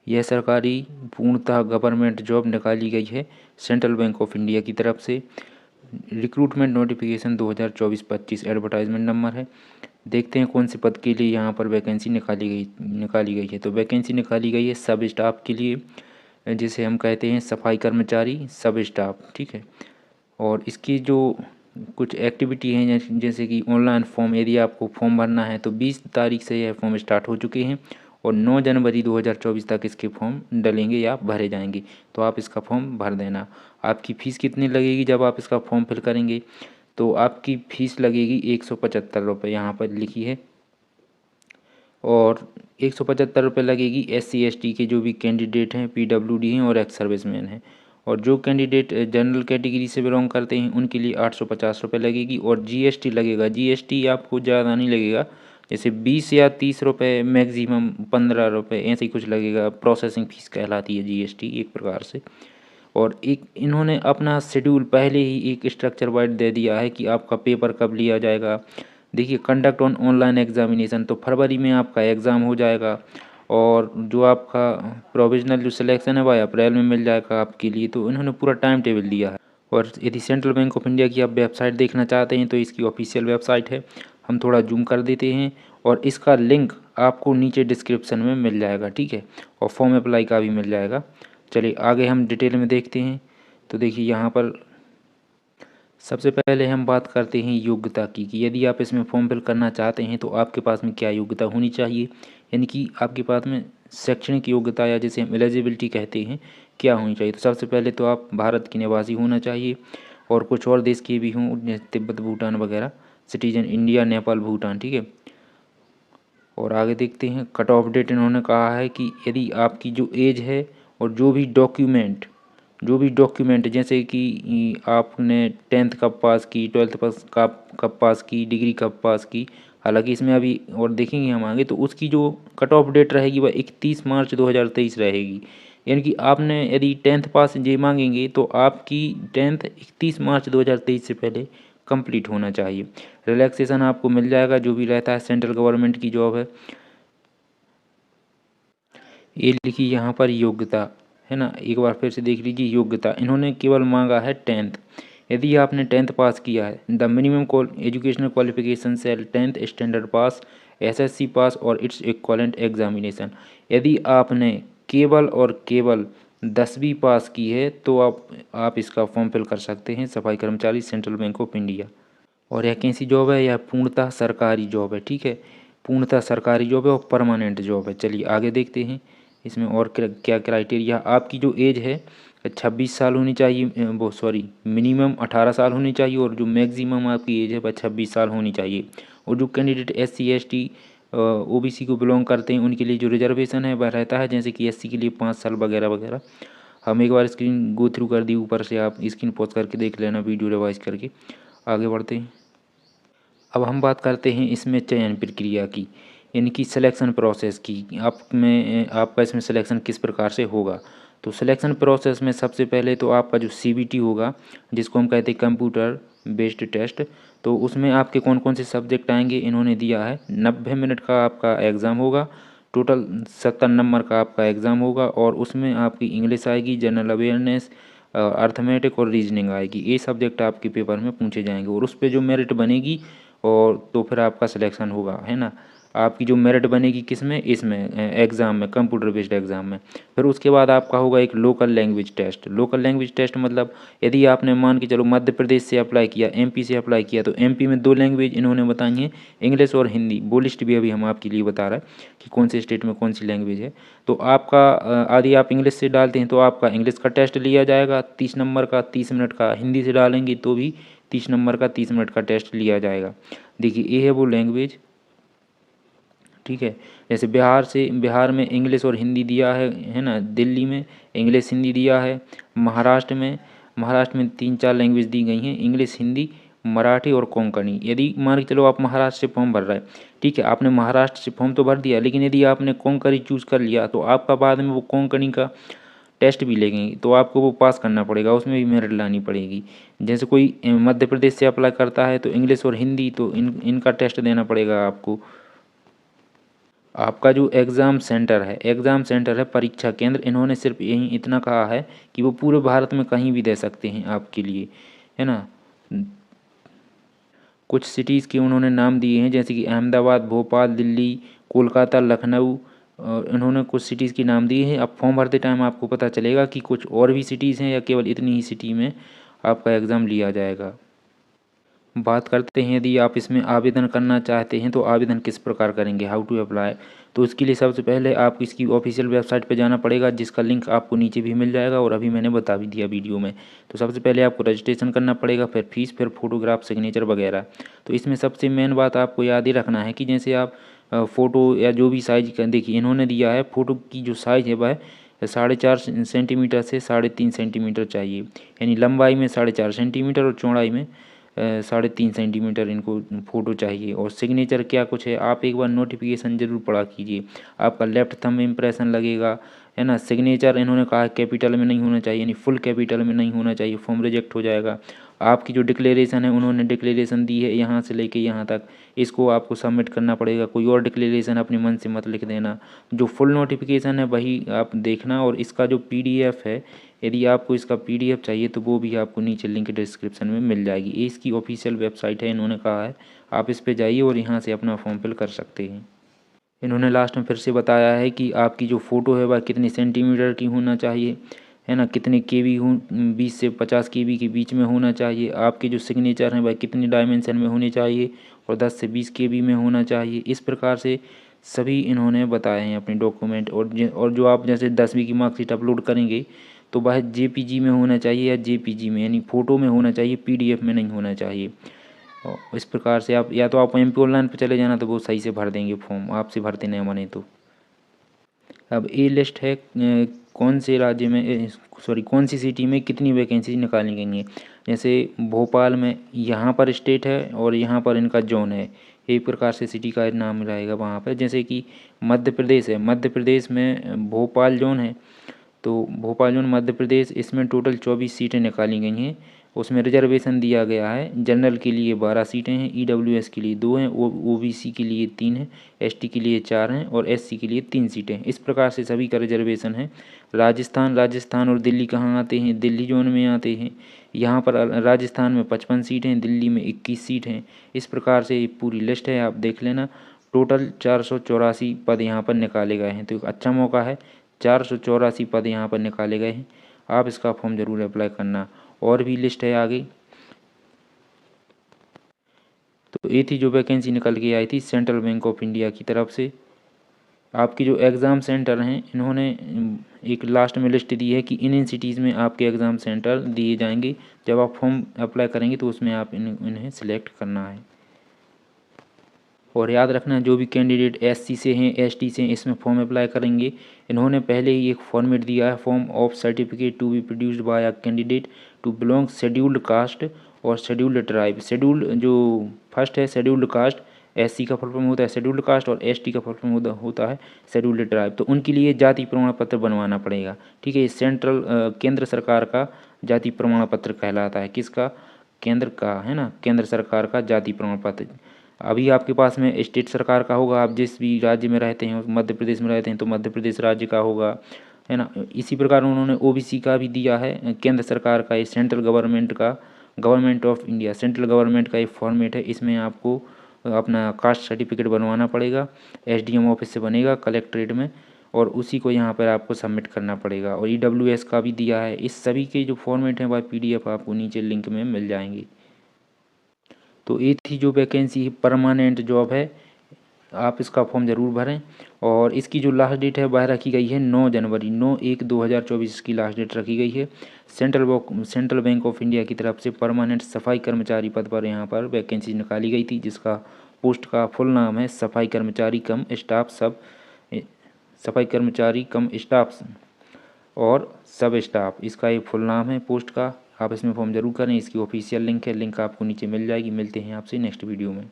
यह सरकारी पूर्णतः गवर्नमेंट जॉब निकाली गई है सेंट्रल बैंक ऑफ इंडिया की तरफ से। रिक्रूटमेंट नोटिफिकेशन 2024-25 एडवर्टाइजमेंट नंबर है। देखते हैं कौन से पद के लिए यहाँ पर वैकेंसी निकाली गई है। तो वैकेंसी निकाली गई है सब स्टाफ के लिए, जिसे हम कहते हैं सफाई कर्मचारी सब स्टाफ, ठीक है। और इसकी जो कुछ एक्टिविटी हैं जैसे कि ऑनलाइन फॉर्म, यदि आपको फॉर्म भरना है तो 20 तारीख से यह फॉर्म स्टार्ट हो चुके हैं और 9 जनवरी 2024 तक इसके फॉर्म डलेंगे या भरे जाएंगे। तो आप इसका फॉर्म भर देना। आपकी फ़ीस कितनी लगेगी जब आप इसका फॉर्म फिल करेंगे? तो आपकी फ़ीस लगेगी 175 रुपये, यहाँ पर लिखी है। और 175 रुपये लगेगी SC ST के जो भी कैंडिडेट हैं, PWD हैं और एक्स सर्विसमैन हैं। और जो कैंडिडेट जनरल कैटेगरी से बिलोंग करते हैं उनके लिए 850 रुपये लगेगी। और GST लगेगा। GST आपको ज़्यादा नहीं लगेगा, जैसे 20 या 30 रुपये, मैक्सिमम 15 रुपये, ऐसे ही कुछ लगेगा। प्रोसेसिंग फ़ीस कहलाती है GST एक प्रकार से। और एक इन्होंने अपना शेड्यूल पहले ही एक स्ट्रक्चर वाइज दे दिया है कि आपका पेपर कब लिया जाएगा। देखिए, कंडक्ट ऑन ऑनलाइन एग्जामिनेशन, तो फरवरी में आपका एग्ज़ाम हो जाएगा। और जो आपका प्रोविजनल जो सिलेक्शन है वह अप्रैल में मिल जाएगा आपके लिए। तो इन्होंने पूरा टाइम टेबल दिया है। और यदि सेंट्रल बैंक ऑफ इंडिया की आप वेबसाइट देखना चाहते हैं तो इसकी ऑफिशियल वेबसाइट है। हम थोड़ा जूम कर देते हैं और इसका लिंक आपको नीचे डिस्क्रिप्शन में मिल जाएगा, ठीक है। और फॉर्म अप्लाई का भी मिल जाएगा। चलिए आगे हम डिटेल में देखते हैं। तो देखिए यहाँ पर सबसे पहले हम बात करते हैं योग्यता की, कि यदि आप इसमें फॉर्म फिल करना चाहते हैं तो आपके पास में क्या योग्यता होनी चाहिए, यानी कि आपके पास में शैक्षणिक योग्यता या जिसे हम एलिजिबिलिटी कहते हैं क्या होनी चाहिए। तो सबसे पहले तो आप भारत के निवासी होना चाहिए और कुछ और देश के भी हों, जैसे तिब्बत, भूटान वगैरह, सिटीजन इंडिया, नेपाल, भूटान, ठीक है। और आगे देखते हैं कट ऑफ डेट। इन्होंने कहा है कि यदि आपकी जो एज है और जो भी डॉक्यूमेंट जैसे कि आपने 10th कब पास की, 12th पास कब पास की, डिग्री कब पास की, हालांकि इसमें अभी और देखेंगे हम आगे, तो उसकी जो कट ऑफ डेट रहेगी वह 31 मार्च 2023 रहेगी। यानी कि आपने यदि 10th पास ये मांगेंगे तो आपकी 10th 31 मार्च 2023 से पहले कंप्लीट होना चाहिए। रिलैक्सेशन आपको मिल जाएगा जो भी रहता है, सेंट्रल गवर्नमेंट की जॉब है। ये लिखी यहाँ पर योग्यता, है ना। एक बार फिर से देख लीजिए योग्यता, इन्होंने केवल मांगा है 10th। यदि आपने 10th पास किया है, the minimum educational qualification shall 10th standard pass, SSC pass और इट्स इक्वलेंट एग्जामिनेशन। यदि आपने केवल और केवल 10वीं पास की है तो आप इसका फॉर्म फिल कर सकते हैं, सफाई कर्मचारी, सेंट्रल बैंक ऑफ इंडिया। और यह कैसी जॉब है? यह पूर्णतः सरकारी जॉब है, ठीक है। पूर्णतः सरकारी जॉब है और परमानेंट जॉब है। चलिए आगे देखते हैं इसमें और क्या क्राइटेरिया। आपकी जो एज है 26 साल होनी चाहिए, वो सॉरी मिनिमम 18 साल होनी चाहिए और जो मैक्सिमम आपकी एज है वह 26 साल होनी चाहिए। और जो कैंडिडेट SC ST OBC को बिलोंग करते हैं उनके लिए जो रिजर्वेशन है वह रहता है, जैसे कि SC के लिए 5 साल वगैरह वगैरह। हम एक बार स्क्रीन गो थ्रू कर दी ऊपर से, आप स्क्रीन पॉज करके देख लेना वीडियो रिवाइज करके। आगे बढ़ते हैं। अब हम बात करते हैं इसमें चयन प्रक्रिया की, यानी कि सिलेक्शन प्रोसेस की। आपका इसमें सिलेक्शन किस प्रकार से होगा। तो सिलेक्शन प्रोसेस में सबसे पहले तो आपका जो CBT होगा, जिसको हम कहते हैं कंप्यूटर बेस्ड टेस्ट, तो उसमें आपके कौन कौन से सब्जेक्ट आएंगे इन्होंने दिया है। 90 मिनट का आपका एग्ज़ाम होगा, टोटल 70 नंबर का आपका एग्ज़ाम होगा। और उसमें आपकी इंग्लिश आएगी, जनरल अवेयरनेस, अर्थमेटिक और रीजनिंग आएगी। ये सब्जेक्ट आपके पेपर में पूछे जाएंगे और उस पर जो मेरिट बनेगी और तो फिर आपका सिलेक्शन होगा, है ना। आपकी जो मेरिट बनेगी किस में, इसमें एग्ज़ाम में, कंप्यूटर बेस्ड एग्ज़ाम में। फिर उसके बाद आपका होगा एक local language test. Local language test मतलब यदि आपने मान के चलो मध्य प्रदेश से अप्लाई किया, MP से अप्लाई किया, तो MP में 2 लैंग्वेज इन्होंने बताई हैं, इंग्लिश और हिंदी। वो लिस्ट भी अभी हम आपके लिए बता रहा है कि कौन से स्टेट में कौन सी लैंग्वेज है। तो आपका यदि आप इंग्लिश से डालते हैं तो आपका इंग्लिश का टेस्ट लिया जाएगा 30 नंबर का, 30 मिनट का। हिंदी से डालेंगे तो भी 30 नंबर का 30 मिनट का टेस्ट लिया जाएगा। देखिए ये है वो लैंग्वेज, ठीक है। जैसे बिहार में इंग्लिश और हिंदी दिया है ना। दिल्ली में इंग्लिश हिंदी दिया है। महाराष्ट्र में 3-4 लैंग्वेज दी गई हैं, इंग्लिश, हिंदी, मराठी और कोंकणी। यदि मान के चलो आप महाराष्ट्र से फॉर्म भर रहे हैं, ठीक है, आपने महाराष्ट्र से फॉर्म तो भर दिया, लेकिन यदि आपने कोंकणी चूज़ कर लिया तो आपका बाद में वो कोंकणी का टेस्ट भी लेंगे तो आपको वो पास करना पड़ेगा, उसमें भी मेरिट लानी पड़ेगी। जैसे कोई मध्य प्रदेश से अप्लाई करता है तो इंग्लिश और हिंदी तो इनका टेस्ट देना पड़ेगा आपको। आपका जो एग्ज़ाम सेंटर है परीक्षा केंद्र, इन्होंने सिर्फ यही इतना कहा है कि वो पूरे भारत में कहीं भी दे सकते हैं आपके लिए, है ना। कुछ सिटीज़ के उन्होंने नाम दिए हैं, जैसे कि अहमदाबाद, भोपाल, दिल्ली, कोलकाता, लखनऊ, और इन्होंने कुछ सिटीज़ के नाम दिए हैं। अब फॉर्म भरते टाइम आपको पता चलेगा कि कुछ और भी सिटीज़ हैं या केवल इतनी ही सिटी में आपका एग्ज़ाम लिया जाएगा। बात करते हैं, यदि आप इसमें आवेदन करना चाहते हैं तो आवेदन किस प्रकार करेंगे, हाउ टू अप्लाई। तो उसके लिए सबसे पहले आपको इसकी ऑफिशियल वेबसाइट पर जाना पड़ेगा, जिसका लिंक आपको नीचे भी मिल जाएगा और अभी मैंने बता भी दिया वीडियो में। तो सबसे पहले आपको रजिस्ट्रेशन करना पड़ेगा, फिर फीस, फिर फोटोग्राफ, सिग्नेचर वगैरह। तो इसमें सबसे मेन बात आपको याद ही रखना है कि जैसे आप फ़ोटो या जो भी साइज का, देखिए इन्होंने दिया है फ़ोटो की जो साइज़ है वह 4.5 सेंटीमीटर से 3.5 सेंटीमीटर चाहिए, यानी लंबाई में 4.5 सेंटीमीटर और चौड़ाई में 3.5 सेंटीमीटर इनको फ़ोटो चाहिए। और सिग्नेचर क्या कुछ है, आप एक बार नोटिफिकेशन ज़रूर पढ़ा कीजिए। आपका लेफ्ट थंब इम्प्रेशन लगेगा, है ना। सिग्नेचर इन्होंने कहा है कैपिटल में नहीं होना चाहिए, यानी फुल कैपिटल में नहीं होना चाहिए, फॉर्म रिजेक्ट हो जाएगा। आपकी जो डिक्लेरेशन है, उन्होंने डिक्लेरेशन दी है यहाँ से लेके यहाँ तक, इसको आपको सबमिट करना पड़ेगा। कोई और डिक्लेरेशन अपने मन से मत लिख देना। जो फुल नोटिफिकेशन है वही आप देखना। और इसका जो PDF है, यदि आपको इसका PDF चाहिए तो वो भी आपको नीचे लिंक डिस्क्रिप्शन में मिल जाएगी। ये इसकी ऑफिशियल वेबसाइट है, इन्होंने कहा है आप इस पे जाइए और यहाँ से अपना फॉर्म फिल कर सकते हैं। इन्होंने लास्ट में फिर से बताया है कि आपकी जो फ़ोटो है वह कितने सेंटीमीटर की होना चाहिए, है ना, कितने KB हो, 20 से 50 KB के बीच में होना चाहिए। आपके जो सिग्नेचर हैं वह कितनी डायमेंशन में होने चाहिए और 10 से 20 KB में होना चाहिए। इस प्रकार से सभी इन्होंने बताए हैं अपने डॉक्यूमेंट। और जो आप जैसे 10वीं की मार्कशीट अपलोड करेंगे तो वह JPG में होना चाहिए या JPG में, यानी फ़ोटो में होना चाहिए, PDF में नहीं होना चाहिए। और इस प्रकार से आप या तो आप MP ऑनलाइन पे चले जाना, तो वो सही से भर देंगे फॉर्म, आपसे भरते नहीं बने तो। अब ये लिस्ट है कौन से राज्य में, सॉरी कौन सी सिटी में कितनी वैकेंसी निकाली गई हैं। जैसे भोपाल में यहाँ पर स्टेट है और यहाँ पर इनका जोन है, एक प्रकार से सिटी का नाम रहेगा वहाँ पर। जैसे कि मध्य प्रदेश है, मध्य प्रदेश में भोपाल जोन है, तो भोपाल जोन मध्य प्रदेश, इसमें टोटल 24 सीटें निकाली गई हैं। उसमें रिजर्वेशन दिया गया है, जनरल के लिए 12 सीटें हैं, EWS के लिए 2 हैं, OBC के लिए 3 हैं, ST के लिए 4 हैं और SC के लिए 3 सीटें हैं। इस प्रकार से सभी का रिजर्वेशन है। राजस्थान और दिल्ली कहाँ आते हैं, दिल्ली जोन में आते हैं। यहाँ पर राजस्थान में 55 सीटें हैं, दिल्ली में 21 सीट हैं। इस प्रकार से पूरी लिस्ट है, आप देख लेना। टोटल 484 पद यहाँ पर निकाले गए हैं, तो एक अच्छा मौका है। 484 पद यहाँ पर निकाले गए हैं, आप इसका फॉर्म ज़रूर अप्लाई करना। और भी लिस्ट है आगे। तो ये थी जो वैकेंसी निकल के आई थी सेंट्रल बैंक ऑफ इंडिया की तरफ से। आपकी जो एग्ज़ाम सेंटर हैं, इन्होंने एक लास्ट में लिस्ट दी है कि इन सिटीज़ में आपके एग्ज़ाम सेंटर दिए जाएंगे। जब आप फॉर्म अप्लाई करेंगे तो उसमें आप इन्हें सिलेक्ट करना है। और याद रखना, जो भी कैंडिडेट SC से हैं, ST से हैं, इसमें फॉर्म अप्लाई करेंगे, इन्होंने पहले ही एक फॉर्मेट दिया है, form of certificate to be produced by a candidate to belong scheduled caste और शेड्यूल्ड ट्राइब। शेड्यूल्ड जो फर्स्ट है शेड्यूल्ड कास्ट, SC का फुल फॉर्म होता है शेड्यूल्ड कास्ट और ST का फुल फॉर्म होता है शेड्यूल्ड ट्राइब। तो उनके लिए जाति प्रमाण पत्र बनवाना पड़ेगा, ठीक है। ये सेंट्रल केंद्र सरकार का जाति प्रमाण पत्र कहलाता है। किसका, केंद्र का, है ना, केंद्र सरकार का जाति प्रमाण पत्र। अभी आपके पास में स्टेट सरकार का होगा, आप जिस भी राज्य में रहते हैं, मध्य प्रदेश में रहते हैं तो मध्य प्रदेश राज्य का होगा, है ना। इसी प्रकार उन्होंने OBC का भी दिया है, केंद्र सरकार का, ये सेंट्रल गवर्नमेंट का, government of India, central government का एक फॉर्मेट है। इसमें आपको अपना कास्ट सर्टिफिकेट बनवाना पड़ेगा, SDM ऑफिस से बनेगा कलेक्ट्रेट में, और उसी को यहाँ पर आपको सबमिट करना पड़ेगा। और EWS का भी दिया है। इस सभी के जो फॉर्मेट हैं वह PDF आपको नीचे लिंक में मिल जाएंगे। तो ये थी जो वैकेंसी परमानेंट जॉब है, आप इसका फॉर्म ज़रूर भरें। और इसकी जो लास्ट डेट है वह रखी गई है 9 जनवरी, 9/1/2024 की लास्ट डेट रखी गई है। सेंट्रल बैंक ऑफ इंडिया की तरफ से परमानेंट सफाई कर्मचारी पद पर यहाँ पर वैकेंसी निकाली गई थी, जिसका पोस्ट का फुल नाम है सफाई कर्मचारी कम स्टाफ और सब स्टाफ। इसका एक फुल नाम है पोस्ट का। आप इसमें फॉर्म ज़रूर करें, इसकी ऑफिशियल लिंक है, लिंक आपको नीचे मिल जाएगी। मिलते हैं आपसे नेक्स्ट वीडियो में।